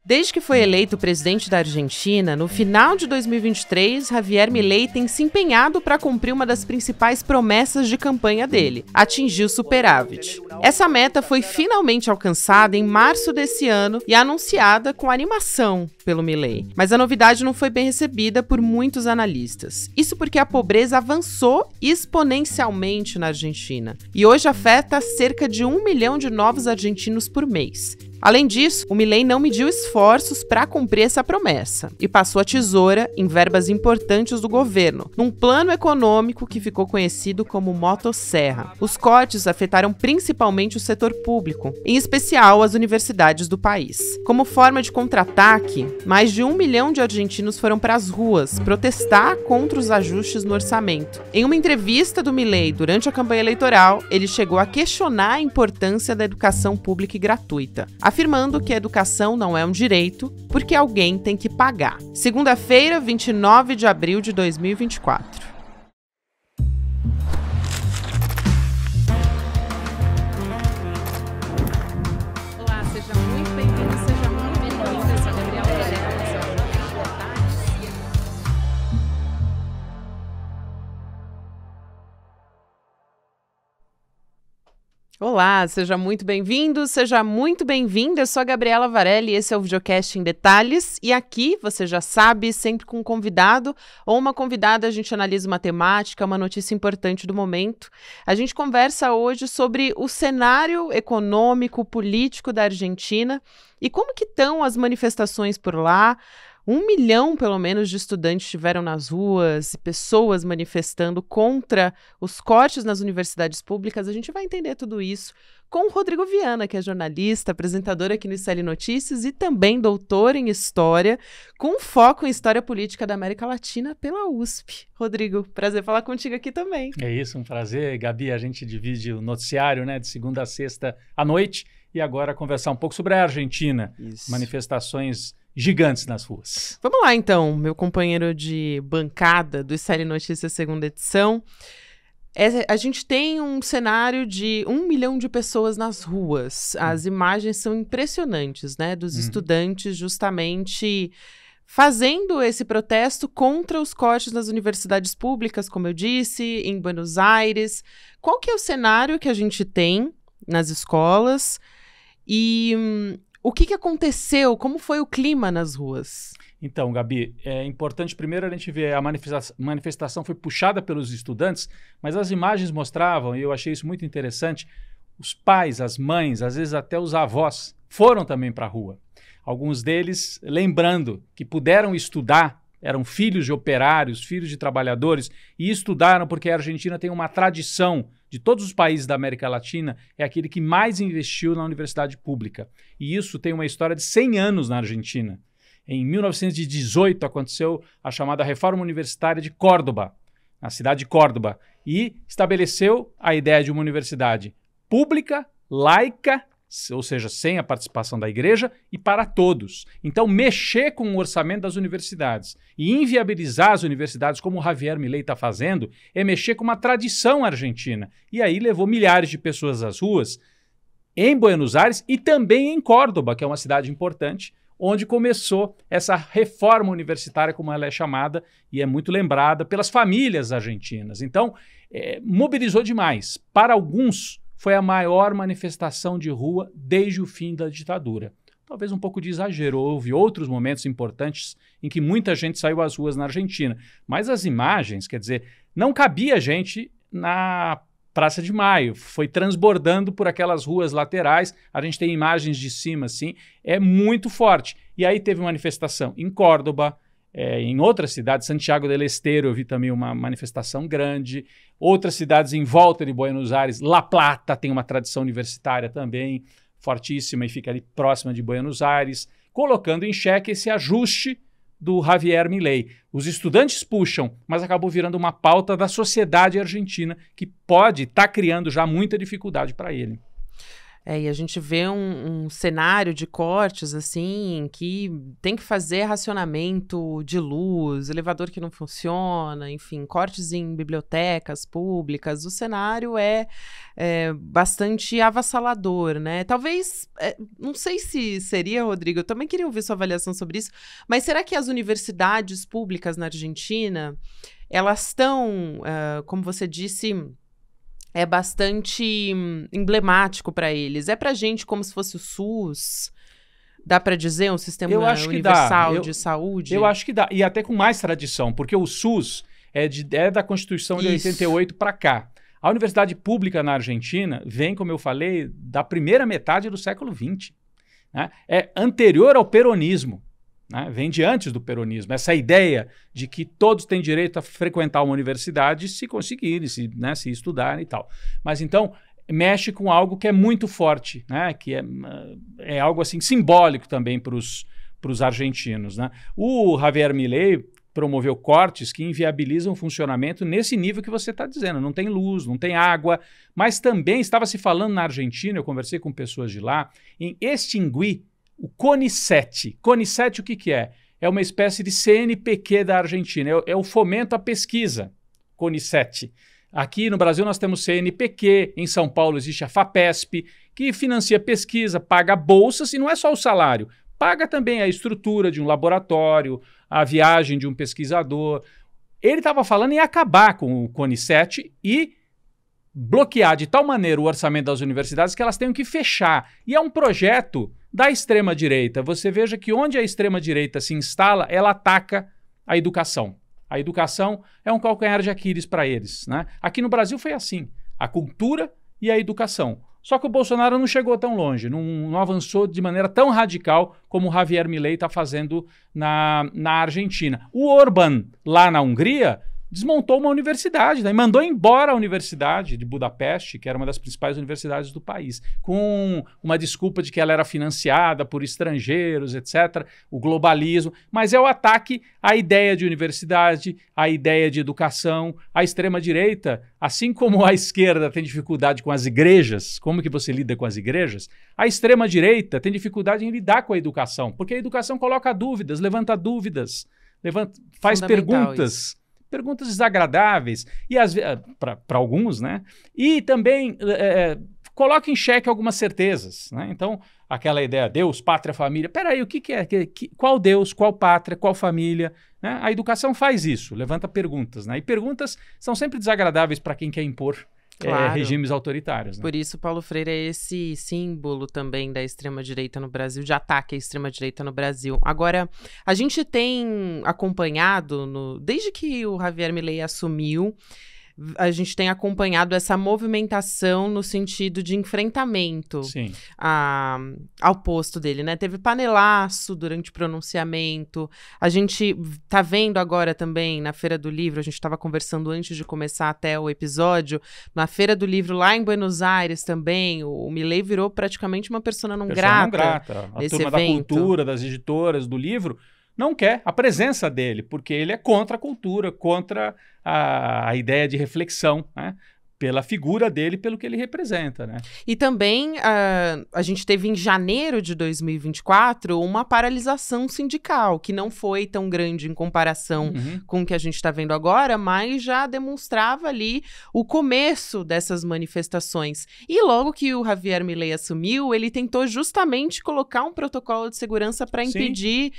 Desde que foi eleito presidente da Argentina, no final de 2023, Javier Milei tem se empenhado para cumprir uma das principais promessas de campanha dele: atingir o superávit. Essa meta foi finalmente alcançada em março desse ano e anunciada com animação pelo Milei. Mas a novidade não foi bem recebida por muitos analistas. Isso porque a pobreza avançou exponencialmente na Argentina e hoje afeta cerca de 1 milhão de novos argentinos por mês. Além disso, o Milei não mediu esforços para cumprir essa promessa e passou a tesoura em verbas importantes do governo, num plano econômico que ficou conhecido como Motosserra. Os cortes afetaram principalmente o setor público, em especial as universidades do país. Como forma de contra-ataque, mais de 1 milhão de argentinos foram para as ruas protestar contra os ajustes no orçamento. Em uma entrevista do Milei durante a campanha eleitoral, ele chegou a questionar a importância da educação pública e gratuita, afirmando que a educação não é um direito, porque alguém tem que pagar. Segunda-feira, 29 de abril de 2024. Olá, seja muito bem-vindo, seja muito bem-vinda. Eu sou a Gabriela Varela, esse é o Jornal Detalhes. Olá, seja muito bem-vindo, seja muito bem-vinda. Eu sou a Gabriela Varela e esse é o Videocast em Detalhes. E aqui, você já sabe, sempre com um convidado ou uma convidada, a gente analisa uma temática, uma notícia importante do momento. A gente conversa hoje sobre o cenário econômico, político da Argentina e como que estão as manifestações por lá. 1 milhão, pelo menos, de estudantes estiveram nas ruas, pessoas manifestando contra os cortes nas universidades públicas. A gente vai entender tudo isso com o Rodrigo Viana, que é jornalista, apresentador aqui no ICL Notícias e também doutor em História, com foco em História Política da América Latina pela USP. Rodrigo, prazer falar contigo aqui também. É isso, um prazer. Gabi, a gente divide o noticiário, né, de segunda a sexta à noite e agora conversar um pouco sobre a Argentina. Isso. Manifestações gigantes nas ruas. Vamos lá, então, meu companheiro de bancada do ICL Notícias segunda edição. A gente tem um cenário de 1 milhão de pessoas nas ruas. As imagens são impressionantes, né? Dos estudantes justamente fazendo esse protesto contra os cortes nas universidades públicas, como eu disse, em Buenos Aires. Qual que é o cenário que a gente tem nas escolas? E o que aconteceu? Como foi o clima nas ruas? Então, Gabi, é importante primeiro a gente ver a manifestação foi puxada pelos estudantes, mas as imagens mostravam, e eu achei isso muito interessante, os pais, as mães, às vezes até os avós foram também para a rua. Alguns deles lembrando que puderam estudar, eram filhos de operários, filhos de trabalhadores, e estudaram porque a Argentina tem uma tradição de todos os países da América Latina, é aquele que mais investiu na universidade pública. E isso tem uma história de 100 anos na Argentina. Em 1918 aconteceu a chamada Reforma Universitária de Córdoba, na cidade de Córdoba, e estabeleceu a ideia de uma universidade pública, laica, ou seja, sem a participação da igreja, e para todos. Então, mexer com o orçamento das universidades e inviabilizar as universidades, como o Javier Milei está fazendo, é mexer com uma tradição argentina. E aí levou milhares de pessoas às ruas, em Buenos Aires e também em Córdoba, que é uma cidade importante, onde começou essa reforma universitária, como ela é chamada, e é muito lembrada pelas famílias argentinas. Então, mobilizou demais. Para alguns, foi a maior manifestação de rua desde o fim da ditadura. Talvez um pouco de exagero, houve outros momentos importantes em que muita gente saiu às ruas na Argentina. Mas as imagens, quer dizer, não cabia gente na Praça de Maio, foi transbordando por aquelas ruas laterais, a gente tem imagens de cima assim, é muito forte. E aí teve manifestação em Córdoba, em outras cidades, Santiago del Estero, eu vi também uma manifestação grande, outras cidades em volta de Buenos Aires, La Plata tem uma tradição universitária também, fortíssima e fica ali próxima de Buenos Aires, colocando em xeque esse ajuste do Javier Milei. Os estudantes puxam, mas acabou virando uma pauta da sociedade argentina que pode estar criando já muita dificuldade para ele. E a gente vê um cenário de cortes, assim, que tem que fazer racionamento de luz, elevador que não funciona, enfim, cortes em bibliotecas públicas. O cenário é bastante avassalador, né? Talvez, não sei se seria, Rodrigo, eu também queria ouvir sua avaliação sobre isso, mas será que as universidades públicas na Argentina, elas estão, como você disse, é bastante emblemático para eles? É para a gente como se fosse o SUS? Dá para dizer um sistema universal de saúde? Eu acho que dá, e até com mais tradição, porque o SUS é da Constituição de 88 para cá. A universidade pública na Argentina vem, como eu falei, da primeira metade do século XX. Né? É anterior ao peronismo. Né? Vem de antes do peronismo, essa ideia de que todos têm direito a frequentar uma universidade se conseguirem, se estudarem e tal. Mas então mexe com algo que é muito forte, né? Que é algo assim simbólico também para os argentinos. Né? O Javier Milei promoveu cortes que inviabilizam o funcionamento nesse nível que você está dizendo. Não tem luz, não tem água, mas também estava se falando na Argentina, eu conversei com pessoas de lá, em extinguir o CONICET. CONICET o que é? É uma espécie de CNPq da Argentina, é o fomento à pesquisa, CONICET. Aqui no Brasil nós temos CNPq, em São Paulo existe a FAPESP, que financia pesquisa, paga bolsas, e não é só o salário, paga também a estrutura de um laboratório, a viagem de um pesquisador. Ele estava falando em acabar com o CONICET e bloquear de tal maneira o orçamento das universidades que elas tenham que fechar. E é um projeto da extrema-direita. Você veja que onde a extrema-direita se instala, ela ataca a educação. A educação é um calcanhar de Aquiles para eles. Né? Aqui no Brasil foi assim, a cultura e a educação. Só que o Bolsonaro não chegou tão longe, não avançou de maneira tão radical como o Javier Milei está fazendo na Argentina. O Orbán, lá na Hungria, desmontou uma universidade, né? Mandou embora a Universidade de Budapeste, que era uma das principais universidades do país, com uma desculpa de que ela era financiada por estrangeiros, etc., o globalismo. Mas é o ataque à ideia de universidade, à ideia de educação. A extrema-direita, assim como a esquerda tem dificuldade com as igrejas, como que você lida com as igrejas? A extrema-direita tem dificuldade em lidar com a educação, porque a educação coloca dúvidas, levanta dúvidas, faz perguntas. Perguntas desagradáveis, e para alguns, né? E também coloca em xeque algumas certezas. Né? Então, aquela ideia, Deus, pátria, família. Peraí, o que é? Qual Deus, qual pátria, qual família? Né? A educação faz isso, levanta perguntas. Né? E perguntas são sempre desagradáveis para quem quer impor regimes autoritários. Né? Por isso, Paulo Freire é esse símbolo também da extrema-direita no Brasil, de ataque à extrema-direita no Brasil. Agora, a gente tem acompanhado, desde que o Javier Milei assumiu, a gente tem acompanhado essa movimentação no sentido de enfrentamento ao posto dele, né? Teve panelaço durante o pronunciamento. A gente tá vendo agora também na Feira do Livro, a gente estava conversando antes de começar até o episódio, na Feira do Livro lá em Buenos Aires também, o Milei virou praticamente uma persona não grata. A turma da cultura, das editoras, do livro, não quer a presença dele, porque ele é contra a cultura, contra a ideia de reflexão, né? Pela figura dele, pelo que ele representa, né? E também a gente teve em janeiro de 2024 uma paralisação sindical, que não foi tão grande em comparação com o que a gente está vendo agora, mas já demonstrava ali o começo dessas manifestações. E logo que o Javier Milei assumiu, ele tentou justamente colocar um protocolo de segurança para impedir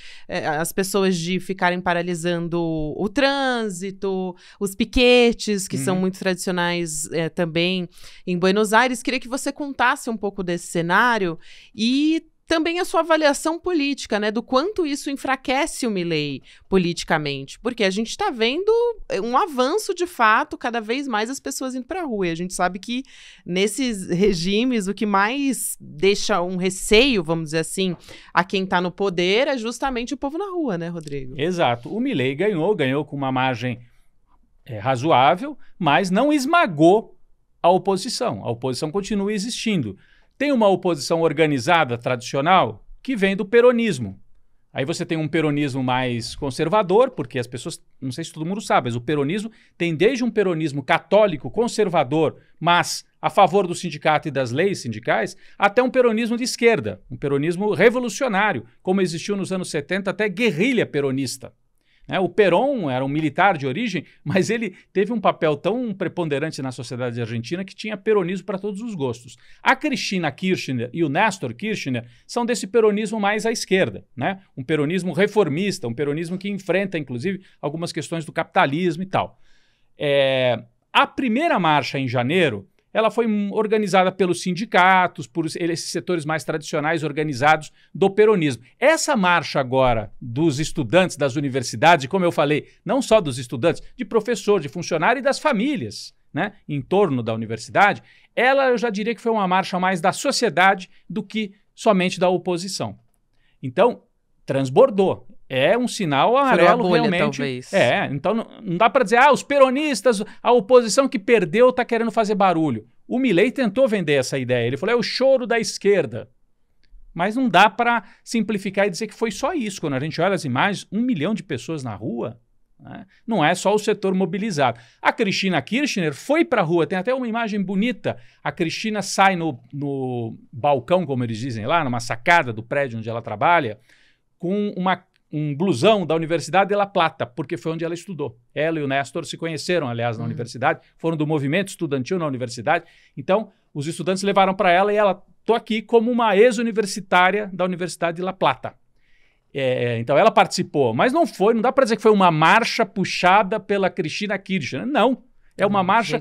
as pessoas de ficarem paralisando o trânsito, os piquetes, que são muito tradicionais também em Buenos Aires. Queria que você contasse um pouco desse cenário e também a sua avaliação política, né, do quanto isso enfraquece o Milei politicamente, porque a gente está vendo um avanço de fato, cada vez mais as pessoas indo para a rua, e a gente sabe que nesses regimes o que mais deixa um receio, vamos dizer assim, a quem está no poder é justamente o povo na rua, né, Rodrigo? Exato. O Milei ganhou com uma margem razoável, mas não esmagou a oposição. A oposição continua existindo. Tem uma oposição organizada, tradicional, que vem do peronismo. Aí você tem um peronismo mais conservador, porque as pessoas, não sei se todo mundo sabe, mas o peronismo tem desde um peronismo católico, conservador, mas a favor do sindicato e das leis sindicais, até um peronismo de esquerda, um peronismo revolucionário, como existiu nos anos 70, até guerrilha peronista. O Perón era um militar de origem, mas ele teve um papel tão preponderante na sociedade argentina que tinha peronismo para todos os gostos. A Cristina Kirchner e o Néstor Kirchner são desse peronismo mais à esquerda, né? Um peronismo reformista, um peronismo que enfrenta, inclusive, algumas questões do capitalismo e tal. A primeira marcha em janeiro, ela foi organizada pelos sindicatos, por esses setores mais tradicionais organizados do peronismo. Essa marcha agora dos estudantes das universidades, e como eu falei, não só dos estudantes, de professor, de funcionário e das famílias, né, em torno da universidade, ela eu já diria que foi uma marcha mais da sociedade do que somente da oposição. Então, transbordou. É um sinal amarelo bolha, realmente. Talvez. Então não dá para dizer, os peronistas, a oposição que perdeu está querendo fazer barulho. O Milei tentou vender essa ideia. Ele falou, é o choro da esquerda. Mas não dá para simplificar e dizer que foi só isso. Quando a gente olha as imagens, 1 milhão de pessoas na rua, né? Não é só o setor mobilizado. A Cristina Kirchner foi para a rua, tem até uma imagem bonita. A Cristina sai no balcão, como eles dizem lá, numa sacada do prédio onde ela trabalha, com um blusão da Universidade de La Plata, porque foi onde ela estudou. Ela e o Néstor se conheceram, aliás, na universidade, foram do movimento estudantil na universidade. Então, os estudantes levaram para ela e ela, estou aqui como uma ex-universitária da Universidade de La Plata. Então, ela participou, mas não dá para dizer que foi uma marcha puxada pela Cristina Kirchner. Não, é uma marcha...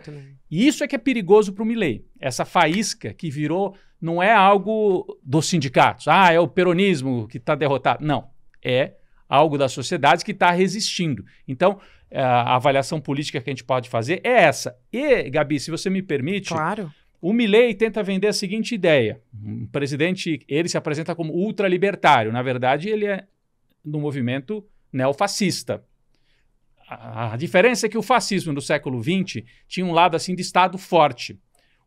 E isso é que é perigoso para o Milei. Essa faísca que virou, não é algo dos sindicatos. É o peronismo que está derrotado. Não, é algo da sociedade que está resistindo. Então, a avaliação política que a gente pode fazer é essa. E, Gabi, se você me permite, claro. O Milei tenta vender a seguinte ideia. Um presidente, ele se apresenta como ultralibertário. Na verdade, ele é do movimento neofascista. A diferença é que o fascismo do século XX tinha um lado assim de Estado forte.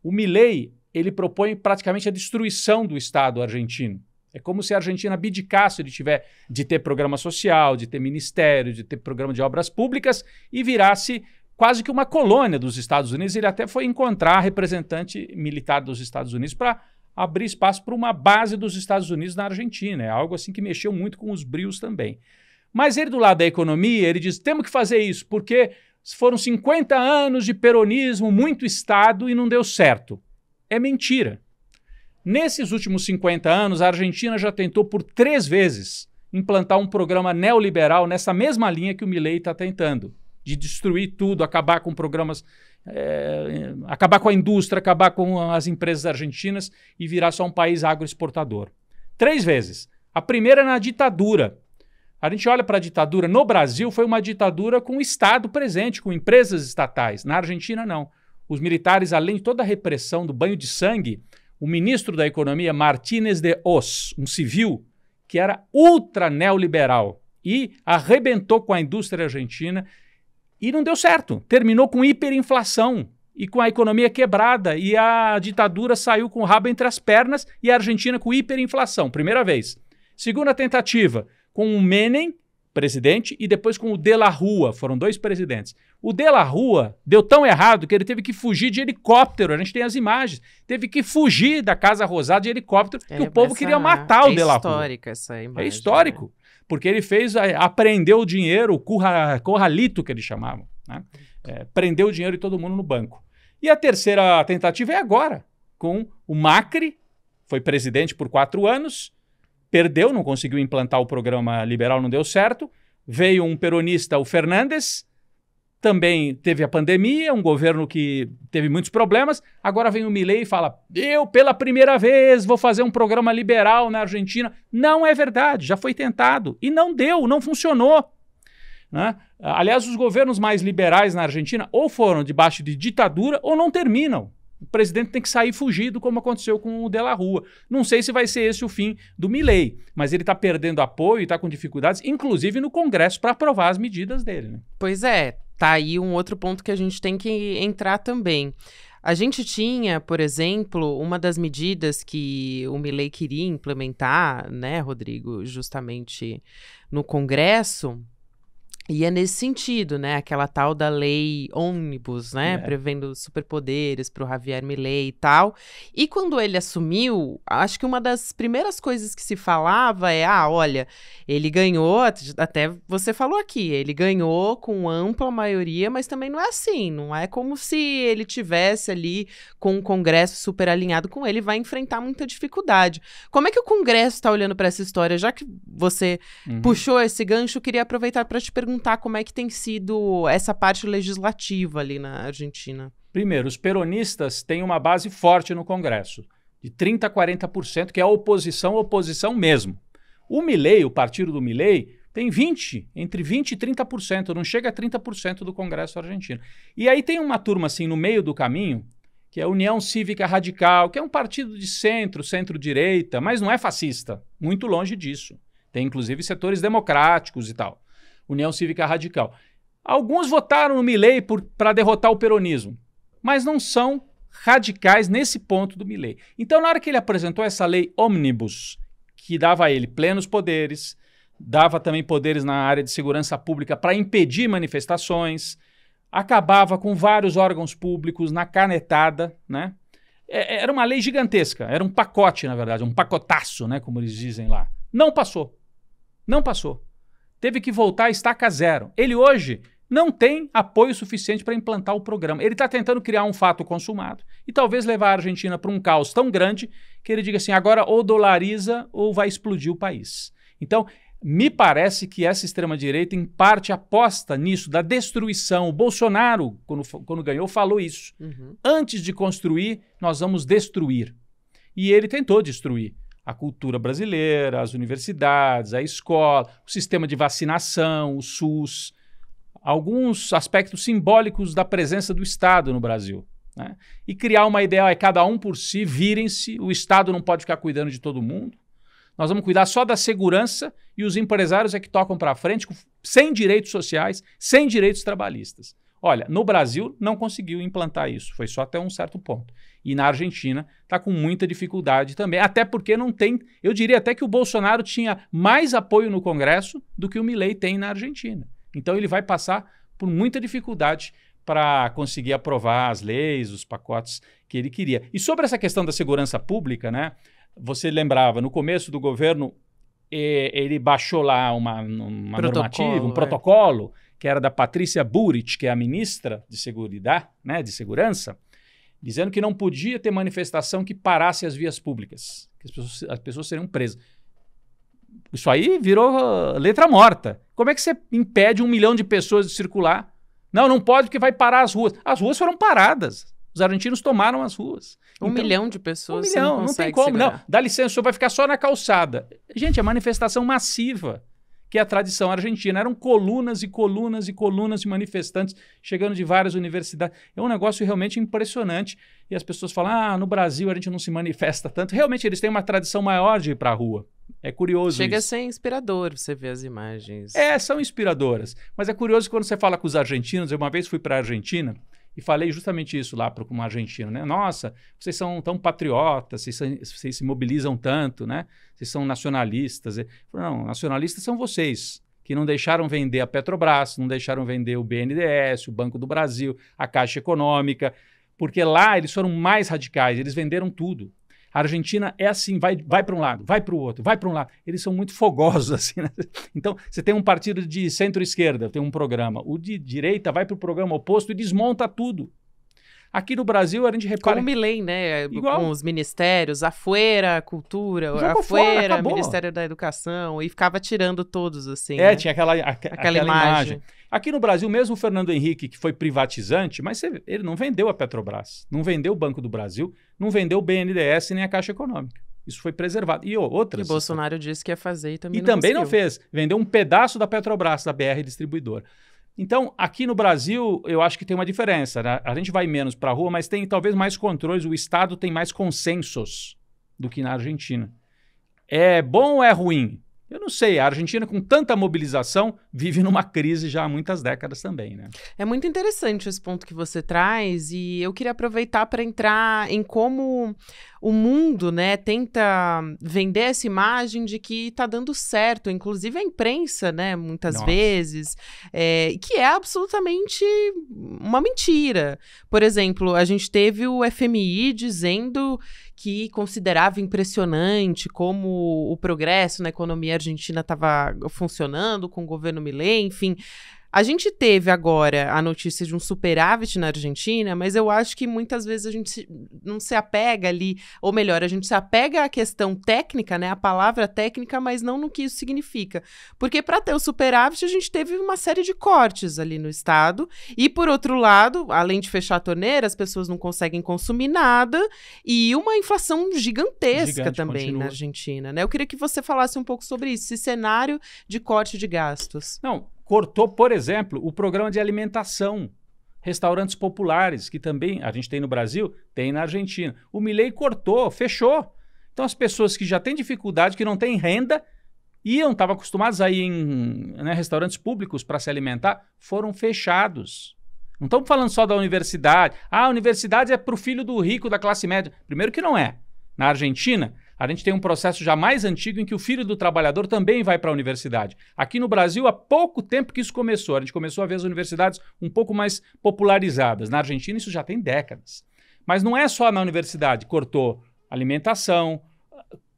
O Milei, ele propõe praticamente a destruição do Estado argentino. É como se a Argentina abdicasse de ter programa social, de ter ministério, de ter programa de obras públicas e virasse quase que uma colônia dos Estados Unidos. Ele até foi encontrar representante militar dos Estados Unidos para abrir espaço para uma base dos Estados Unidos na Argentina. É algo assim que mexeu muito com os brios também. Mas ele, do lado da economia, ele diz, temos que fazer isso, porque foram 50 anos de peronismo, muito Estado, e não deu certo. É mentira. Nesses últimos 50 anos, a Argentina já tentou por 3 vezes implantar um programa neoliberal nessa mesma linha que o Milei está tentando, de destruir tudo, acabar com programas, acabar com a indústria, acabar com as empresas argentinas e virar só um país agroexportador. 3 vezes. A primeira na ditadura. A gente olha para a ditadura no Brasil, foi uma ditadura com o Estado presente, com empresas estatais. Na Argentina, não. Os militares, além de toda a repressão do banho de sangue, o ministro da Economia, Martínez de Hoz, um civil que era ultra neoliberal e arrebentou com a indústria argentina e não deu certo. Terminou com hiperinflação e com a economia quebrada e a ditadura saiu com o rabo entre as pernas e a Argentina com hiperinflação, primeira vez. Segunda tentativa, com o Menem, presidente, e depois com o De la Rúa, foram 2 presidentes. O De la Rúa deu tão errado que ele teve que fugir de helicóptero, a gente tem as imagens, teve que fugir da Casa Rosada de helicóptero, que o povo queria matar o De la Rúa. É histórica essa imagem. É histórico, porque ele apreendeu o dinheiro, o corralito que eles chamavam, né? Prendeu o dinheiro de todo mundo no banco. E a terceira tentativa é agora, com o Macri, foi presidente por 4 anos, perdeu, não conseguiu implantar o programa liberal, não deu certo. Veio um peronista, o Fernandes, também teve a pandemia, um governo que teve muitos problemas. Agora vem o Milei e fala, eu pela primeira vez vou fazer um programa liberal na Argentina. Não é verdade, já foi tentado e não deu, não funcionou, né? Aliás, os governos mais liberais na Argentina ou foram debaixo de ditadura ou não terminam. O presidente tem que sair fugido, como aconteceu com o De la Rúa. Não sei se vai ser esse o fim do Milei, mas ele está perdendo apoio e está com dificuldades, inclusive no Congresso, para aprovar as medidas dele, né? Pois é, tá aí um outro ponto que a gente tem que entrar também. A gente tinha, por exemplo, uma das medidas que o Milei queria implementar, né, Rodrigo, justamente no Congresso, E é nesse sentido, né? Aquela tal da lei ônibus, né? Prevendo superpoderes para o Javier Milei e tal. E quando ele assumiu, acho que uma das primeiras coisas que se falava é, olha, ele ganhou, até você falou aqui, ele ganhou com ampla maioria, mas também não é assim, não é como se ele tivesse ali com um Congresso super alinhado com ele, vai enfrentar muita dificuldade. Como é que o Congresso está olhando para essa história? Já que você puxou esse gancho, eu queria aproveitar para te perguntar como é que tem sido essa parte legislativa ali na Argentina. Primeiro, os peronistas têm uma base forte no Congresso, de 30% a 40%, que é a oposição mesmo. O Milei, o partido do Milei, tem entre 20% e 30%, não chega a 30% do Congresso argentino. E aí tem uma turma assim no meio do caminho, que é a União Cívica Radical, que é um partido de centro-direita, mas não é fascista, muito longe disso. Tem inclusive setores democráticos e tal. União Cívica Radical. Alguns votaram no Milei para derrotar o peronismo, mas não são radicais nesse ponto do Milei. Então, na hora que ele apresentou essa lei ônibus, que dava a ele plenos poderes, dava também poderes na área de segurança pública para impedir manifestações, acabava com vários órgãos públicos na canetada, né? Era uma lei gigantesca, era um pacote, na verdade, um pacotaço, né, como eles dizem lá. Não passou. Não passou. Teve que voltar a estaca zero. Ele hoje não tem apoio suficiente para implantar o programa. Ele está tentando criar um fato consumado e talvez levar a Argentina para um caos tão grande que ele diga assim, agora ou dolariza ou vai explodir o país. Então, me parece que essa extrema-direita, em parte, aposta nisso, da destruição. O Bolsonaro, quando ganhou, falou isso. Antes de construir, nós vamos destruir. E ele tentou destruir a cultura brasileira, as universidades, a escola, o sistema de vacinação, o SUS, alguns aspectos simbólicos da presença do Estado no Brasil, né? E criar uma ideia, cada um por si, virem-se, o Estado não pode ficar cuidando de todo mundo, nós vamos cuidar só da segurança e os empresários é que tocam para frente, sem direitos sociais, sem direitos trabalhistas. Olha, no Brasil não conseguiu implantar isso, foi só até um certo ponto. E na Argentina está com muita dificuldade também, até porque não tem, eu diria até que o Bolsonaro tinha mais apoio no Congresso do que o Milei tem na Argentina. Então ele vai passar por muita dificuldade para conseguir aprovar as leis, os pacotes que ele queria. E sobre essa questão da segurança pública, né? Você lembrava, no começo do governo, ele baixou lá uma normativa, um protocolo, que era da Patrícia Bullrich, que é a ministra de Seguridade, né, de Segurança, dizendo que não podia ter manifestação que parasse as vias públicas, que as pessoas seriam presas. Isso aí virou letra morta. Como é que você impede 1 milhão de pessoas de circular? Não pode porque vai parar as ruas. As ruas foram paradas. Os argentinos tomaram as ruas. 1 milhão de pessoas. 1 milhão, não tem como. Segurar. Não, dá licença, o senhor vai ficar só na calçada. Gente, é manifestação massiva, que é a tradição argentina. Eram colunas e colunas e colunas de manifestantes chegando de várias universidades. É um negócio realmente impressionante. E as pessoas falam, no Brasil a gente não se manifesta tanto. Realmente eles têm uma tradição maior de ir para a rua. É curioso Chega isso. a ser inspirador você ver as imagens. São inspiradoras. Mas é curioso quando você fala com os argentinos. Eu uma vez fui para a Argentina e falei justamente isso lá para um argentino, né? Nossa, vocês são tão patriotas, vocês se mobilizam tanto, né? Vocês são nacionalistas. Eu falei, não, nacionalistas são vocês, que não deixaram vender a Petrobras, não deixaram vender o BNDES, o Banco do Brasil, a Caixa Econômica, porque lá eles foram mais radicais, eles venderam tudo. A Argentina é assim, vai para um lado, vai para o outro, vai para um lado. Eles são muito fogosos, assim, né? Então, você tem um partido de centro-esquerda, tem um programa. O de direita vai para o programa oposto e desmonta tudo. Aqui no Brasil, a gente repara... Como o Milei, né? Igual. Com os ministérios, a Fuera, Cultura, Jogou a Fuera, fora, acabou. Ministério da Educação, e ficava tirando todos, assim. né? Tinha aquela imagem. Aqui no Brasil, mesmo o Fernando Henrique, que foi privatizante, mas ele não vendeu a Petrobras, não vendeu o Banco do Brasil, não vendeu o BNDES nem a Caixa Econômica. Isso foi preservado. E outras. E Bolsonaro disse que ia fazer e também não conseguiu. não fez. Vendeu um pedaço da Petrobras, da BR Distribuidora. Então, aqui no Brasil, eu acho que tem uma diferença, né? A gente vai menos para a rua, mas tem talvez mais controles. O Estado tem mais consensos do que na Argentina. É bom ou é ruim? Eu não sei, a Argentina com tanta mobilização vive numa crise já há muitas décadas também, né? É muito interessante esse ponto que você traz e eu queria aproveitar para entrar em como o mundo, né, tenta vender essa imagem de que está dando certo, inclusive a imprensa, né, muitas vezes, que é absolutamente uma mentira. Por exemplo, a gente teve o FMI dizendo que considerava impressionante como o progresso na economia argentina estava funcionando com o governo Milei, enfim. A gente teve agora a notícia de um superávit na Argentina, mas eu acho que muitas vezes a gente não se apega ali, ou melhor, a gente se apega à questão técnica, né, a palavra técnica, mas não no que isso significa. Porque para ter o superávit, a gente teve uma série de cortes ali no Estado, e por outro lado, além de fechar a torneira, as pessoas não conseguem consumir nada, e uma inflação gigantesca também na Argentina, né? Eu queria que você falasse um pouco sobre isso, esse cenário de corte de gastos. Não, cortou, por exemplo, o programa de alimentação, restaurantes populares, que também a gente tem no Brasil, tem na Argentina. O Milei cortou, fechou. Então as pessoas que já têm dificuldade, que não têm renda, estavam acostumadas a ir em restaurantes públicos para se alimentar, foram fechados. Não estamos falando só da universidade. Ah, a universidade é para o filho do rico da classe média. Primeiro que não é. Na Argentina, a gente tem um processo já mais antigo em que o filho do trabalhador também vai para a universidade. Aqui no Brasil, há pouco tempo que isso começou. A gente começou a ver as universidades um pouco mais popularizadas. Na Argentina, isso já tem décadas. Mas não é só na universidade. Cortou alimentação,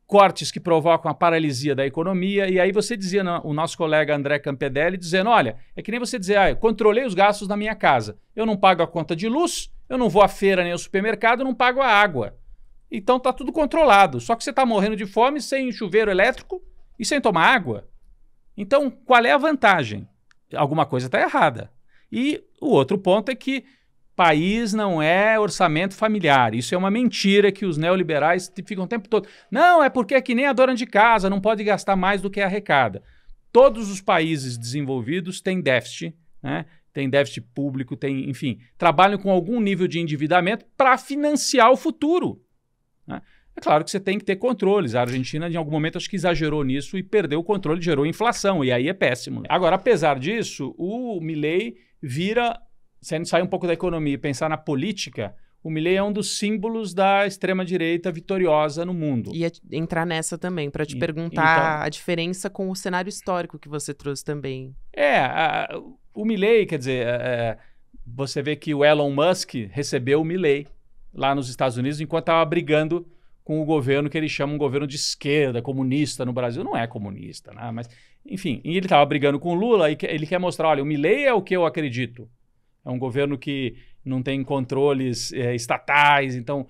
cortes que provocam a paralisia da economia. E aí você dizia, o nosso colega André Campedelli, dizendo, olha, é que nem você dizer, eu controlei os gastos da minha casa. Eu não pago a conta de luz, eu não vou à feira nem ao supermercado, eu não pago a água. Então tá tudo controlado. Só que você tá morrendo de fome sem chuveiro elétrico e sem tomar água. Então, qual é a vantagem? Alguma coisa está errada. E o outro ponto é que país não é orçamento familiar. Isso é uma mentira que os neoliberais ficam o tempo todo. Não, é porque é que nem a dona de casa, não pode gastar mais do que arrecada. Todos os países desenvolvidos têm déficit, né? Tem déficit público, enfim, trabalham com algum nível de endividamento para financiar o futuro. É claro que você tem que ter controles. A Argentina, em algum momento, acho que exagerou nisso e perdeu o controle, gerou inflação, e aí é péssimo. Agora, apesar disso, o Milei vira, se a gente sair um pouco da economia e pensar na política, o Milei é um dos símbolos da extrema-direita vitoriosa no mundo. Ia entrar nessa também, para te perguntar a diferença com o cenário histórico que você trouxe também. O Milei, quer dizer, você vê que o Elon Musk recebeu o Milei lá nos Estados Unidos, enquanto estava brigando com o governo que ele chama um governo de esquerda, comunista no Brasil. Não é comunista, né? Mas, enfim, e ele estava brigando com o Lula e ele quer mostrar, olha, o Milei é o que eu acredito. É um governo que não tem controles estatais, então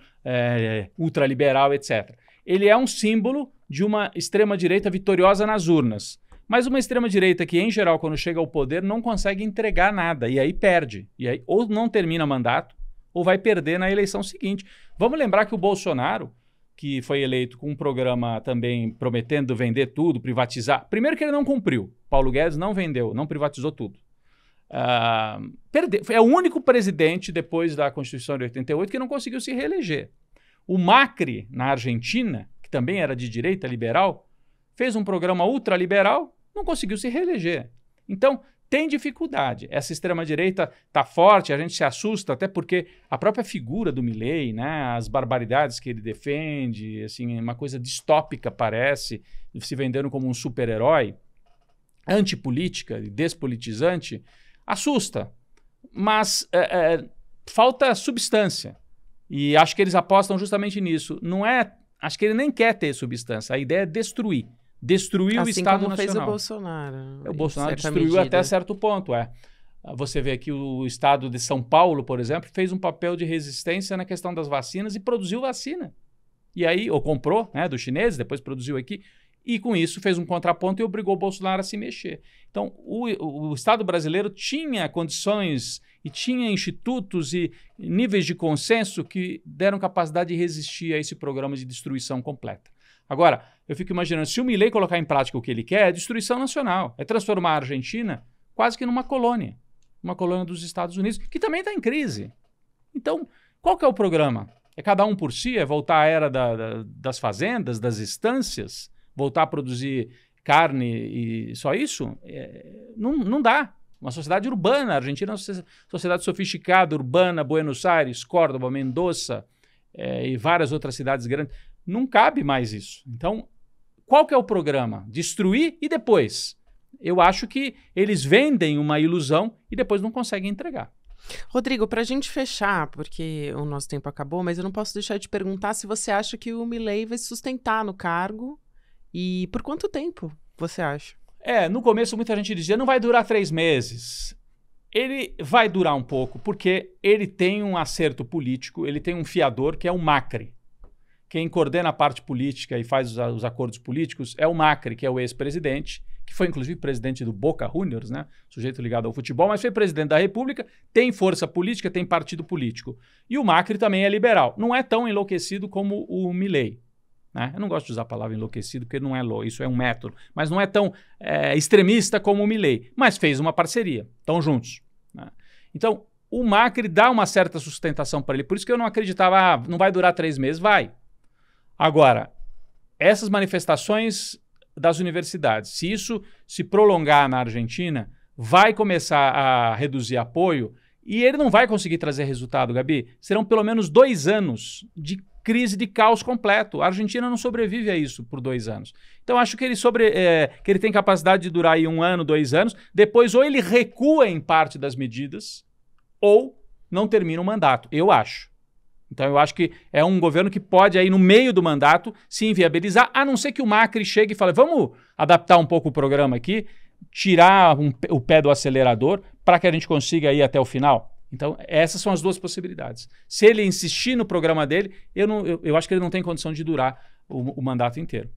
ultraliberal, etc. Ele é um símbolo de uma extrema-direita vitoriosa nas urnas. Mas uma extrema-direita que, em geral, quando chega ao poder, não consegue entregar nada, e aí perde. E aí ou não termina mandato, ou vai perder na eleição seguinte. Vamos lembrar que o Bolsonaro, que foi eleito com um programa também prometendo vender tudo, privatizar. Primeiro que ele não cumpriu. Paulo Guedes não vendeu, não privatizou tudo. É o único presidente, depois da Constituição de 88, que não conseguiu se reeleger. O Macri, na Argentina, que também era de direita liberal, fez um programa ultraliberal, não conseguiu se reeleger. Então, tem dificuldade. Essa extrema-direita está forte, a gente se assusta, até porque a própria figura do Milei, né, as barbaridades que ele defende, assim, uma coisa distópica parece, se vendendo como um super-herói, antipolítica e despolitizante, assusta. Mas falta substância. E acho que eles apostam justamente nisso. Acho que ele nem quer ter substância, a ideia é destruir. Destruiu o Estado Nacional. Assim como fez o Bolsonaro. O Bolsonaro destruiu até certo ponto, Você vê que o Estado de São Paulo, por exemplo, fez um papel de resistência na questão das vacinas e produziu vacina. E aí, ou comprou, né, dos chineses, depois produziu aqui, e com isso fez um contraponto e obrigou o Bolsonaro a se mexer. Então, o Estado brasileiro tinha condições e tinha institutos e níveis de consenso que deram capacidade de resistir a esse programa de destruição completa. Agora, eu fico imaginando, se o Milei colocar em prática o que ele quer, é destruição nacional. É transformar a Argentina quase que numa colônia. Uma colônia dos Estados Unidos, que também está em crise. Então, qual que é o programa? É cada um por si? É voltar à era das fazendas, das estâncias? Voltar a produzir carne e só isso, não dá. Uma sociedade urbana, a Argentina é uma sociedade sofisticada, urbana, Buenos Aires, Córdoba, Mendoza e várias outras cidades grandes. Não cabe mais isso. Então, qual que é o programa? Destruir e depois? Eu acho que eles vendem uma ilusão e depois não conseguem entregar. Rodrigo, para a gente fechar, porque o nosso tempo acabou, mas eu não posso deixar de perguntar se você acha que o Milei vai se sustentar no cargo e por quanto tempo você acha? No começo muita gente dizia, não vai durar 3 meses. Ele vai durar um pouco, porque ele tem um acerto político, ele tem um fiador que é o Macri. Quem coordena a parte política e faz os acordos políticos é o Macri, que é o ex-presidente, que foi inclusive presidente do Boca Juniors, né? Sujeito ligado ao futebol, mas foi presidente da República, tem força política, tem partido político. E o Macri também é liberal. Não é tão enlouquecido como o Milei. Né? Eu não gosto de usar a palavra enlouquecido, porque não é isso é um método. Mas não é tão extremista como o Milei. Mas fez uma parceria. Estão juntos. Né? Então, o Macri dá uma certa sustentação para ele. Por isso que eu não acreditava, não vai durar 3 meses. Vai. Agora, essas manifestações das universidades, se isso se prolongar na Argentina, vai começar a reduzir apoio e ele não vai conseguir trazer resultado, Gabi. Serão pelo menos 2 anos de crise de caos completo. A Argentina não sobrevive a isso por 2 anos. Então, acho que ele tem capacidade de durar aí 1 ano, 2 anos. Depois, ou ele recua em parte das medidas, ou não termina o mandato. Eu acho. Então, eu acho que é um governo que pode, aí no meio do mandato, se inviabilizar, a não ser que o Macri chegue e fale, vamos adaptar um pouco o programa aqui, tirar o pé do acelerador para que a gente consiga ir até o final. Então, essas são as 2 possibilidades. Se ele insistir no programa dele, eu acho que ele não tem condição de durar o mandato inteiro.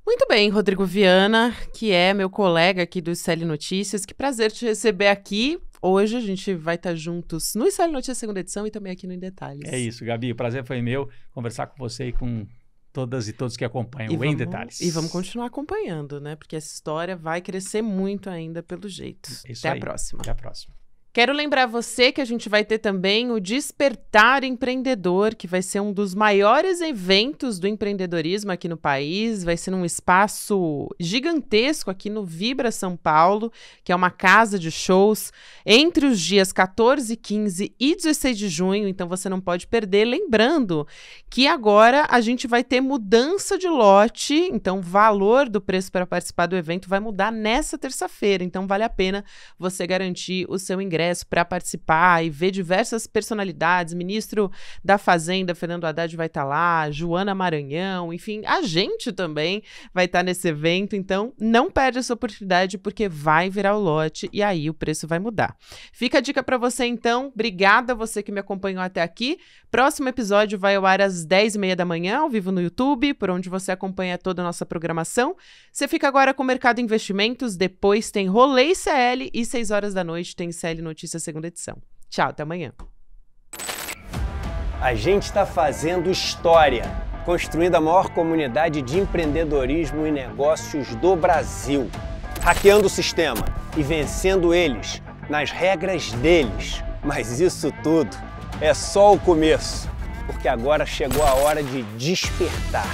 Muito bem, Rodrigo Viana, que é meu colega aqui do ICL Notícias. Que prazer te receber aqui. Hoje a gente vai estar juntos no ICL Notícias segunda edição e também aqui no Em Detalhes. É isso, Gabi. O prazer foi meu conversar com você e com todas e todos que acompanham o Em Detalhes. E vamos continuar acompanhando, né? Porque essa história vai crescer muito ainda pelo jeito. Isso Até aí. a próxima. Até a próxima. Quero lembrar você que a gente vai ter também o Despertar Empreendedor, que vai ser um dos maiores eventos do empreendedorismo aqui no país. Vai ser num espaço gigantesco aqui no Vibra São Paulo, que é uma casa de shows, entre os dias 14, 15 e 16 de junho. Então você não pode perder. Lembrando que agora a gente vai ter mudança de lote. Então o valor do preço para participar do evento vai mudar nessa terça-feira. Então vale a pena você garantir o seu ingresso para participar e ver diversas personalidades. Ministro da Fazenda, Fernando Haddad, vai estar lá, Joana Maranhão, enfim, a gente também vai estar nesse evento. Então, não perde essa oportunidade, porque vai virar o lote e aí o preço vai mudar. Fica a dica para você, então. Obrigada, você que me acompanhou até aqui. Próximo episódio vai ao ar às 10h30 da manhã, ao vivo no YouTube, por onde você acompanha toda a nossa programação. Você fica agora com o Mercado Investimentos, depois tem Rolê ICL e 6 horas da noite tem ICL Notícias segunda edição. Tchau, até amanhã. A gente está fazendo história, construindo a maior comunidade de empreendedorismo e negócios do Brasil, hackeando o sistema e vencendo eles nas regras deles. Mas isso tudo é só o começo, porque agora chegou a hora de despertar.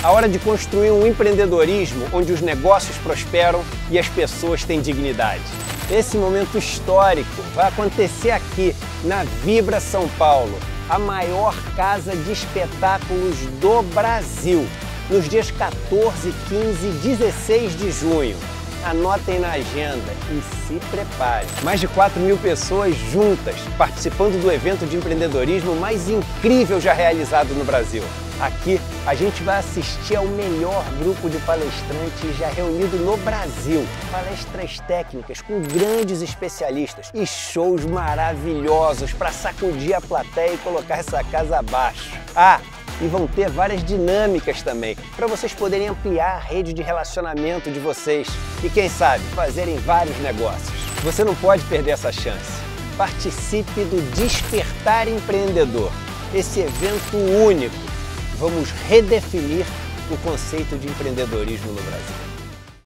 A hora de construir um empreendedorismo onde os negócios prosperam e as pessoas têm dignidade. Esse momento histórico vai acontecer aqui, na Vibra São Paulo, a maior casa de espetáculos do Brasil, nos dias 14, 15 e 16 de junho. Anotem na agenda e se preparem. Mais de 4.000 pessoas juntas, participando do evento de empreendedorismo mais incrível já realizado no Brasil. Aqui a gente vai assistir ao melhor grupo de palestrantes já reunido no Brasil. Palestras técnicas com grandes especialistas e shows maravilhosos para sacudir a plateia e colocar essa casa abaixo. E vão ter várias dinâmicas também, para vocês poderem ampliar a rede de relacionamento de vocês e, quem sabe, fazerem vários negócios. Você não pode perder essa chance. Participe do Despertar Empreendedor, esse evento único. Vamos redefinir o conceito de empreendedorismo no Brasil.